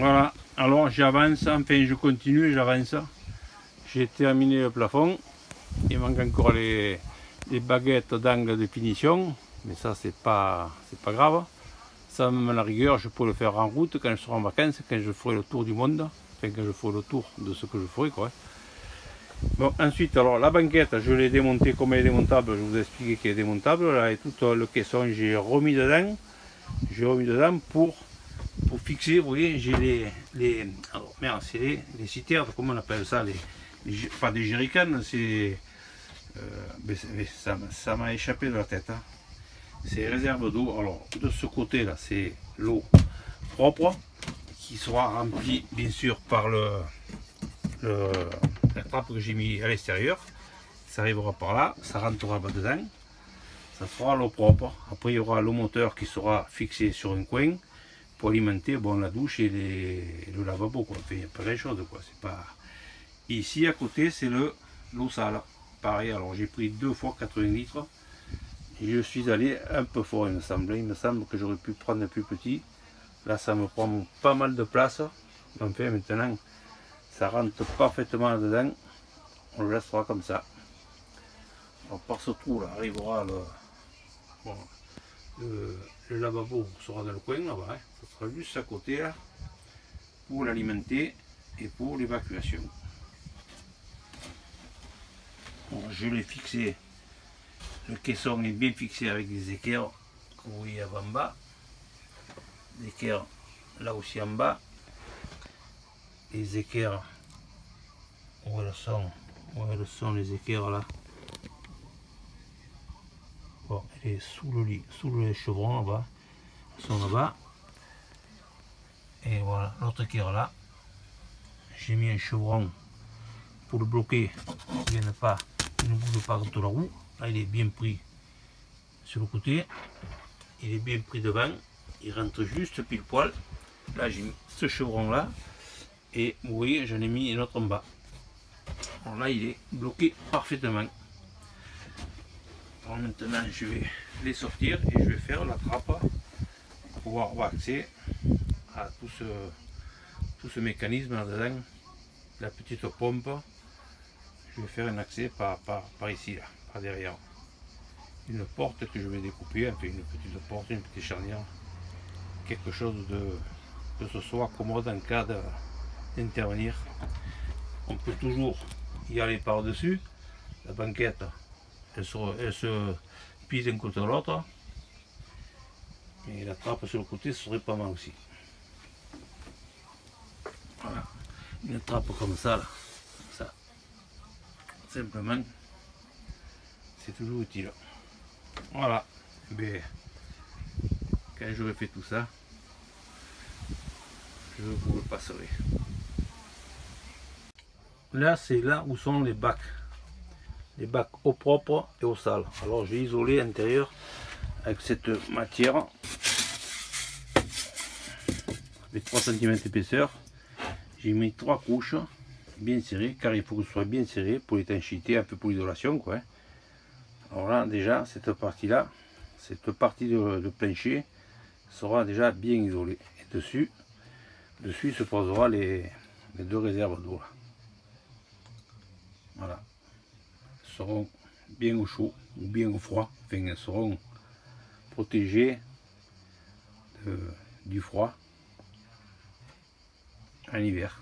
Voilà, alors j'avance, enfin je continue, j'avance. J'ai terminé le plafond. Il manque encore les baguettes d'angle de finition, mais ça c'est pas grave. Ça, même à la rigueur, je peux le faire en route quand je serai en vacances, quand je ferai le tour du monde, enfin quand je ferai le tour de ce que je ferai, quoi. Bon, ensuite, alors la banquette, je l'ai démontée comme elle est démontable, je vous ai expliqué qu'elle est démontable, là, et tout le caisson, j'ai remis dedans pour fixer, vous voyez, j'ai alors merde, c'est les citernes, comment on appelle ça, pas des jerrycans, c'est, ça m'a échappé de la tête, hein. C'est réserve d'eau. Alors de ce côté là, c'est l'eau propre qui sera remplie bien sûr par la trappe que j'ai mis à l'extérieur. Ça arrivera par là, ça rentrera dedans, ça sera l'eau propre. Après il y aura le moteur qui sera fixé sur un coin pour alimenter, bon, la douche et le lavabo, quoi. Enfin, il y a pas grand chose, quoi. C'est pas... Ici à côté c'est l'eau sale, pareil. Alors j'ai pris 2 fois 80 litres. Et je suis allé un peu fort, il me semble que j'aurais pu prendre un plus petit. Là ça me prend pas mal de place. Enfin maintenant ça rentre parfaitement dedans. On le laissera comme ça. Alors, par ce trou là arrivera le lavabo sera dans le coin là-bas, hein. Ça sera juste à côté là pour l'alimenter et pour l'évacuation. Bon, je l'ai fixé. Le caisson est bien fixé avec des équerres que vous voyez en bas, des équerres là aussi en bas, les équerres, où elles sont les équerres là. Bon, elle est sous le lit, sous le chevron là-bas, elles sont là-bas. Et voilà, l'autre équerre là, j'ai mis un chevron pour le bloquer, il ne bouge pas contre la roue. Là il est bien pris sur le côté, il est bien pris devant, il rentre juste pile poil. Là j'ai mis ce chevron là et vous voyez j'en ai mis un autre en bas. Alors là il est bloqué parfaitement. Alors maintenant je vais les sortir et je vais faire la trappe pour pouvoir avoir accès à tout ce mécanisme là dedans, la petite pompe. Je vais faire un accès par ici là, par derrière. Une porte que je vais découper, enfin une petite porte, une petite charnière, quelque chose que ce soit commode en cas d'intervenir. On peut toujours y aller par dessus. La banquette elle se plie d'un côté à l'autre, et la trappe sur le côté ce serait pas mal aussi. Voilà, une trappe comme ça là, ça simplement c'est toujours utile. Voilà, mais quand j'aurai fait tout ça, je vous le passerai. Là, c'est là où sont les bacs eau propre et eau sale. Alors j'ai isolé l'intérieur avec cette matière avec 3 cm d'épaisseur. J'ai mis 3 couches bien serrées, car il faut que ce soit bien serré pour l'étanchéité, un peu pour l'isolation, quoi. Alors là déjà cette partie de plancher sera déjà bien isolée. Et dessus se posera les 2 réserves d'eau. Voilà. Elles seront bien au chaud ou bien au froid. Enfin, elles seront protégées du froid en hiver.